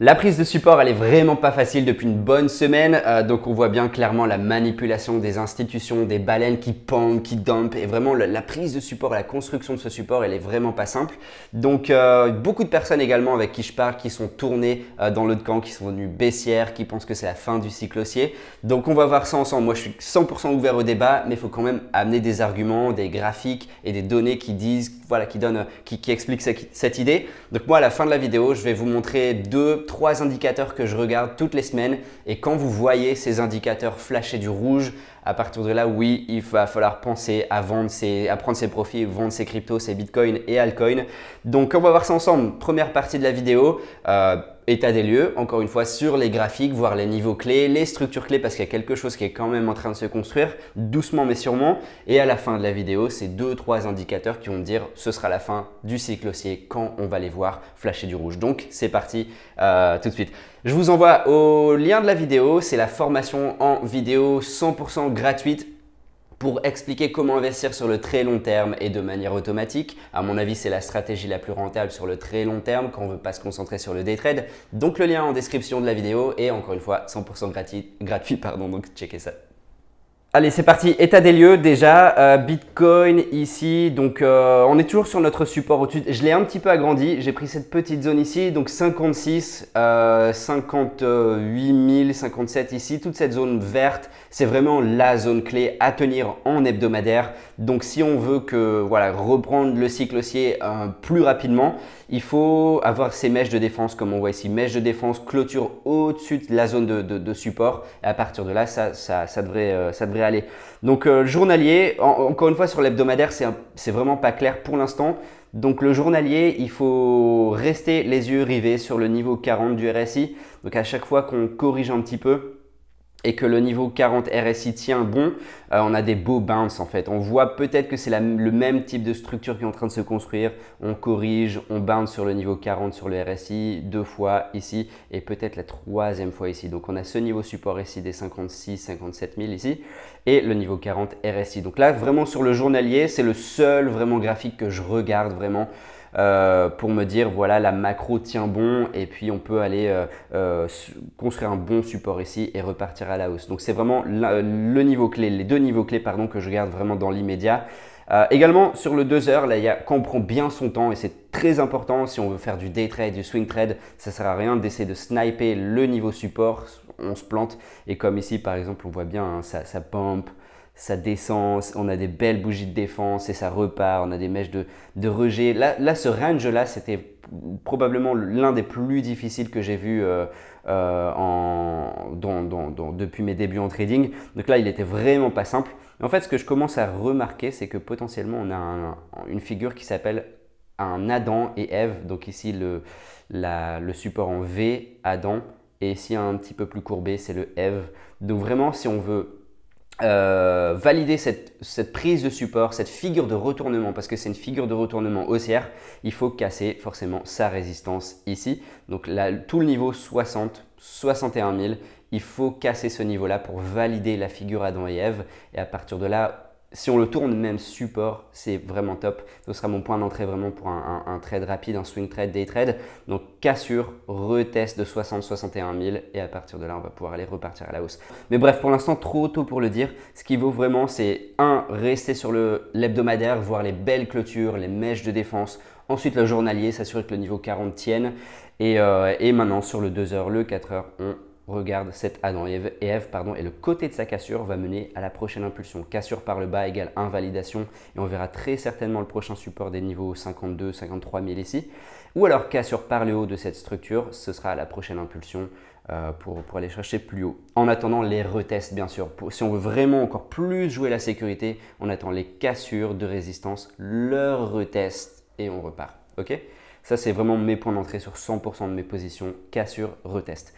La prise de support, elle est vraiment pas facile depuis une bonne semaine. Donc on voit bien clairement la manipulation des institutions, des baleines qui pendent, qui dumpent. Et vraiment la prise de support, la construction de ce support, elle est vraiment pas simple. Donc beaucoup de personnes également avec qui je parle qui sont tournées dans l'autre camp, qui sont venues baissières, qui pensent que c'est la fin du cycle haussier. Donc on va voir ça ensemble. Moi je suis 100% ouvert au débat, mais il faut quand même amener des arguments, des graphiques et des données qui disent, voilà, qui expliquent cette idée. Donc moi à la fin de la vidéo, je vais vous montrer 2-3 indicateurs que je regarde toutes les semaines et quand vous voyez ces indicateurs flasher du rouge, à partir de là, oui, il va falloir penser à prendre ses profits, vendre ses cryptos, ses bitcoins et altcoins. Donc on va voir ça ensemble. Première partie de la vidéo, état des lieux, encore une fois sur les graphiques, voir les niveaux clés, les structures clés parce qu'il y a quelque chose qui est quand même en train de se construire, doucement mais sûrement. Et à la fin de la vidéo, c'est 2-3 indicateurs qui vont me dire ce sera la fin du cycle haussier quand on va les voir flasher du rouge. Donc c'est parti tout de suite. Je vous envoie au lien de la vidéo, c'est la formation en vidéo 100% gratuite pour expliquer comment investir sur le très long terme et de manière automatique. À mon avis, c'est la stratégie la plus rentable sur le très long terme quand on ne veut pas se concentrer sur le day trade. Donc le lien en description de la vidéo et encore une fois 100% gratuit, pardon, donc checkez ça. Allez, c'est parti. État des lieux déjà. Bitcoin ici. Donc, on est toujours sur notre support au-dessus. Je l'ai un petit peu agrandi. J'ai pris cette petite zone ici. Donc, 56, 58 000, 57 ici. Toute cette zone verte, c'est vraiment la zone clé à tenir en hebdomadaire. Donc, si on veut reprendre le cycle haussier plus rapidement, il faut avoir ces mèches de défense comme on voit ici. Mèche de défense, clôture au-dessus de la zone de support. Et à partir de là, ça devrait aller. Donc journalier, encore une fois sur l'hebdomadaire, c'est vraiment pas clair pour l'instant. Donc le journalier, il faut rester les yeux rivés sur le niveau 40 du RSI. Donc à chaque fois qu'on corrige un petit peu et que le niveau 40 RSI tient bon, on a des beaux bounce en fait. On voit peut-être que c'est le même type de structure qui est en train de se construire. On corrige, on bounce sur le niveau 40 sur le RSI, 2 fois ici et peut-être la 3e fois ici. Donc on a ce niveau support ici des 56-57 000 ici et le niveau 40 RSI. Donc là vraiment sur le journalier, c'est le seul vraiment graphique que je regarde vraiment. Pour me dire voilà la macro tient bon et puis on peut aller construire un bon support ici et repartir à la hausse. Donc c'est vraiment le niveau clé, les deux niveaux clés pardon, que je regarde vraiment dans l'immédiat. Également sur le 2 heures, là, quand on prend bien son temps et c'est très important si on veut faire du day trade, du swing trade, ça ne sert à rien d'essayer de sniper le niveau support, on se plante et comme ici par exemple on voit bien hein, ça pump. Ça descend, on a des belles bougies de défense et ça repart, on a des mèches de rejet. Là, ce range-là, c'était probablement l'un des plus difficiles que j'ai vu depuis mes débuts en trading. Donc là, il était vraiment pas simple. En fait, ce que je commence à remarquer, c'est que potentiellement, on a une figure qui s'appelle un Adam et Ève. Donc ici, le support en V, Adam, et ici, un petit peu plus courbé, c'est le Ève. Donc vraiment, si on veut valider cette prise de support, cette figure de retournement, parce que c'est une figure de retournement haussière, il faut casser forcément sa résistance ici. Donc là, tout le niveau 60, 61 000, il faut casser ce niveau-là pour valider la figure Adam et Ève. Et à partir de là, si on le tourne même support, c'est vraiment top. Ce sera mon point d'entrée vraiment pour un trade rapide, un swing trade, day trade. Donc cassure, retest de 60-61 000 et à partir de là, on va pouvoir aller repartir à la hausse. Mais bref, pour l'instant, trop tôt pour le dire. Ce qui vaut vraiment, c'est rester sur l'hebdomadaire, voir les belles clôtures, les mèches de défense. Ensuite, le journalier, s'assurer que le niveau 40 tienne. Et maintenant, sur le 2 heures, le 4 heures, on regarde cet Adam et Ève et le côté de sa cassure va mener à la prochaine impulsion. Cassure par le bas égale invalidation et on verra très certainement le prochain support des niveaux 52-53 000 ici. Ou alors cassure par le haut de cette structure, ce sera la prochaine impulsion pour aller chercher plus haut. En attendant les retests bien sûr. Si on veut vraiment encore plus jouer la sécurité, on attend les cassures de résistance, leur retest et on repart. Ok ? Ça c'est vraiment mes points d'entrée sur 100% de mes positions, cassure, retest.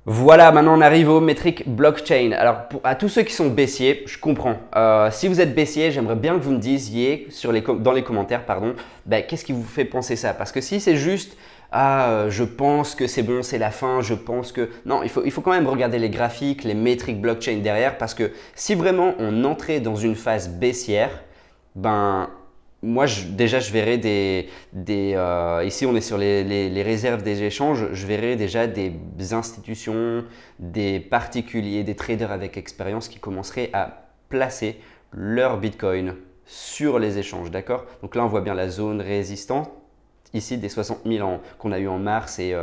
Voilà, maintenant on arrive aux métriques blockchain. Alors à tous ceux qui sont baissiers, je comprends. Si vous êtes baissier, j'aimerais bien que vous me disiez dans les commentaires, qu'est-ce qui vous fait penser ça? Parce que si c'est juste je pense que c'est bon, c'est la fin, je pense que… Non, il faut quand même regarder les graphiques, les métriques blockchain derrière parce que si vraiment on entrait dans une phase baissière, moi, déjà, je verrais ici, on est sur les réserves des échanges. Je verrais déjà des institutions, des particuliers, des traders avec expérience qui commenceraient à placer leur Bitcoin sur les échanges. D'accord? Donc là, on voit bien la zone résistante. Ici, des 60 000 qu'on a eu en mars et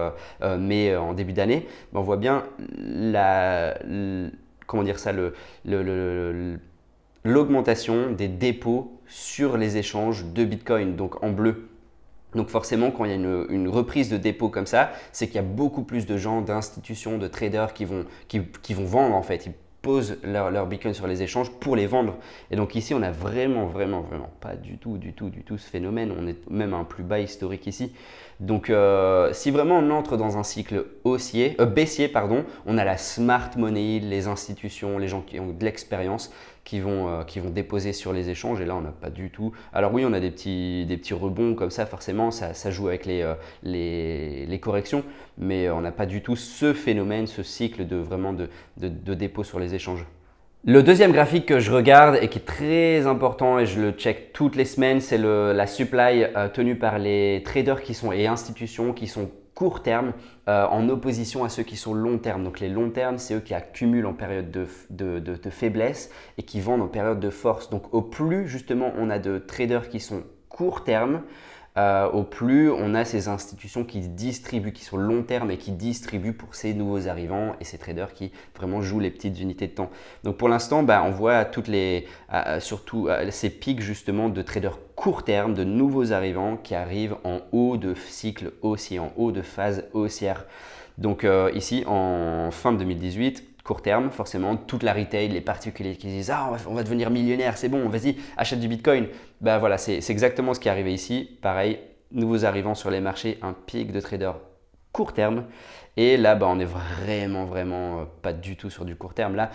mai en début d'année, on voit bien comment dire ça, l'augmentation des dépôts sur les échanges de Bitcoin, donc en bleu. Donc forcément, quand il y a une reprise de dépôt comme ça, c'est qu'il y a beaucoup plus de gens, d'institutions, de traders qui vont vendre en fait. Ils posent leur Bitcoin sur les échanges pour les vendre. Et donc ici, on n'a vraiment pas du tout ce phénomène. On est même à un plus bas historique ici. Donc si vraiment on entre dans un cycle baissier, on a la smart money, les institutions, les gens qui ont de l'expérience qui vont déposer sur les échanges. Et là, on n'a pas du tout. Alors oui, on a des petits rebonds comme ça, forcément, ça joue avec les corrections, mais on n'a pas du tout ce phénomène, ce cycle de dépôt sur les échanges. Le deuxième graphique que je regarde et qui est très important et je le check toutes les semaines, c'est la supply tenue par les traders et institutions qui sont court terme en opposition à ceux qui sont long terme. Donc les long terme, c'est eux qui accumulent en période de faiblesse et qui vendent en période de force. Donc au plus justement on a de traders qui sont court terme, au plus on a ces institutions qui distribuent, qui sont long terme et qui distribuent pour ces nouveaux arrivants et ces traders qui vraiment jouent les petites unités de temps. Donc pour l'instant, on voit surtout ces pics justement de traders court terme, de nouveaux arrivants qui arrivent en haut de cycle haussier, en haut de phase haussière. Donc ici en fin de 2018, court terme, forcément, toute la retail, les particuliers qui disent « Ah, on va devenir millionnaire, c'est bon, vas-y, achète du Bitcoin ». Voilà, c'est exactement ce qui est arrivé ici. Pareil, nouveaux arrivants sur les marchés, un pic de traders court terme. Et là, on est vraiment pas du tout sur du court terme. Là,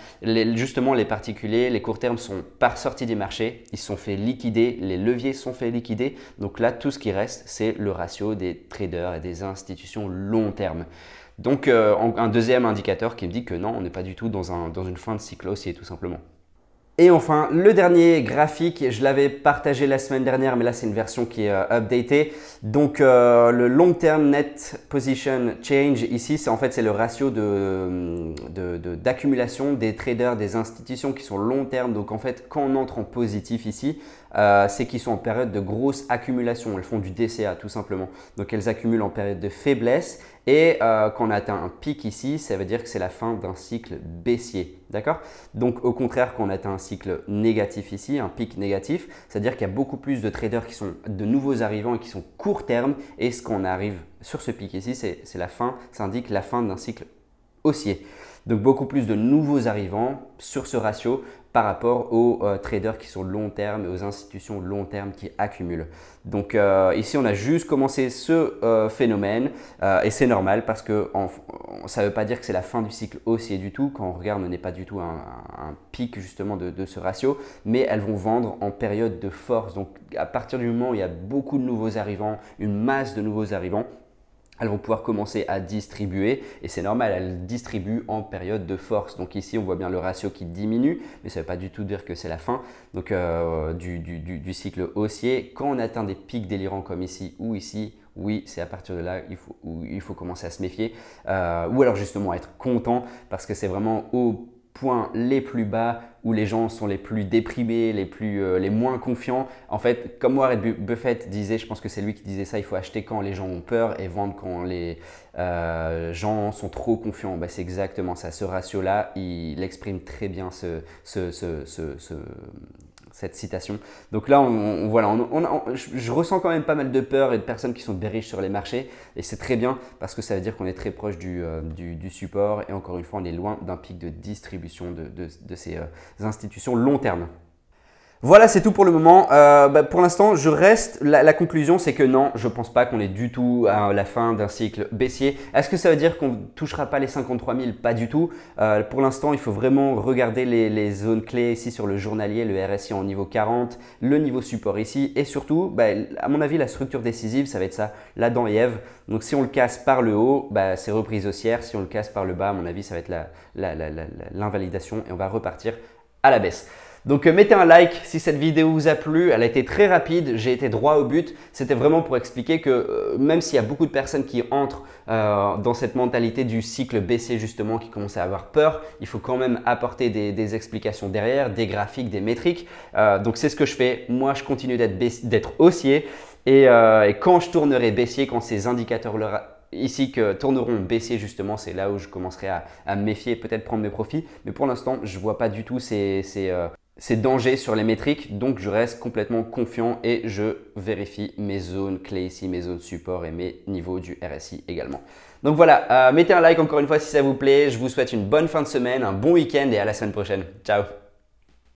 justement, les particuliers, les court termes sont par sortie des marchés. Ils se sont fait liquider, les leviers sont fait liquider. Donc là, tout ce qui reste, c'est le ratio des traders et des institutions long terme. Donc, un deuxième indicateur qui me dit que non, on n'est pas du tout dans une fin de cycle haussier, tout simplement. Et enfin, le dernier graphique, je l'avais partagé la semaine dernière, mais là, c'est une version qui est updatée. Donc, le long term net position change, ici, c'est le ratio d'accumulation des traders, des institutions qui sont long terme. Donc, en fait, quand on entre en positif ici, c'est qu'ils sont en période de grosse accumulation. Elles font du DCA tout simplement. Donc, elles accumulent en période de faiblesse. Et quand on atteint un pic ici, ça veut dire que c'est la fin d'un cycle baissier. D'accord? Donc, au contraire, quand on atteint un cycle négatif ici, un pic négatif, c'est-à-dire qu'il y a beaucoup plus de traders qui sont de nouveaux arrivants et qui sont court terme. Et ce qu'on arrive sur ce pic ici, c'est la fin, ça indique la fin d'un cycle haussier. Donc, beaucoup plus de nouveaux arrivants sur ce ratio par rapport aux traders qui sont long terme et aux institutions long terme qui accumulent. Donc ici, on a juste commencé ce phénomène et c'est normal parce que ça ne veut pas dire que c'est la fin du cycle haussier du tout. Quand on regarde, on n'est pas du tout un pic justement de ce ratio, mais elles vont vendre en période de force. Donc à partir du moment où il y a beaucoup de nouveaux arrivants, une masse de nouveaux arrivants, elles vont pouvoir commencer à distribuer et c'est normal, elles distribuent en période de force. Donc ici, on voit bien le ratio qui diminue, mais ça ne veut pas du tout dire que c'est la fin donc, du cycle haussier. Quand on atteint des pics délirants comme ici ou ici, oui, c'est à partir de là où il faut commencer à se méfier ou alors justement être content parce que c'est vraiment au points les plus bas où les gens sont les plus déprimés, les moins confiants. En fait, comme Warren Buffett disait, je pense que c'est lui qui disait ça, il faut acheter quand les gens ont peur et vendre quand les gens sont trop confiants. C'est exactement ça. Ce ratio-là, il exprime très bien cette citation. Donc là, je ressens quand même pas mal de peur et de personnes qui sont bearish sur les marchés et c'est très bien parce que ça veut dire qu'on est très proche du support et encore une fois, on est loin d'un pic de distribution de ces institutions long terme. Voilà, c'est tout pour le moment. Pour l'instant, je reste. La conclusion, c'est que non, je ne pense pas qu'on est du tout à la fin d'un cycle baissier. Est-ce que ça veut dire qu'on ne touchera pas les 53 000? Pas du tout. Pour l'instant, il faut vraiment regarder les zones clés ici sur le journalier, le RSI en niveau 40, le niveau support ici. Et surtout, à mon avis, la structure décisive, ça va être ça, l'Adam et Ève. Donc, si on le casse par le haut, c'est reprise haussière. Si on le casse par le bas, à mon avis, ça va être l'invalidation et on va repartir à la baisse. Donc mettez un like si cette vidéo vous a plu, elle a été très rapide, j'ai été droit au but. C'était vraiment pour expliquer que même s'il y a beaucoup de personnes qui entrent dans cette mentalité du cycle baissier justement, qui commencent à avoir peur, il faut quand même apporter des explications derrière, des graphiques, des métriques. Donc c'est ce que je fais. Moi je continue d'être haussier et quand je tournerai baissier, quand ces indicateurs-là ici que tourneront baissier justement, c'est là où je commencerai à me méfier, peut-être prendre mes profits. Mais pour l'instant, je ne vois pas du tout ces dangers sur les métriques, donc je reste complètement confiant et je vérifie mes zones clés ici, mes zones support et mes niveaux du RSI également. Donc voilà, mettez un like encore une fois si ça vous plaît, je vous souhaite une bonne fin de semaine, un bon week-end et à la semaine prochaine. Ciao!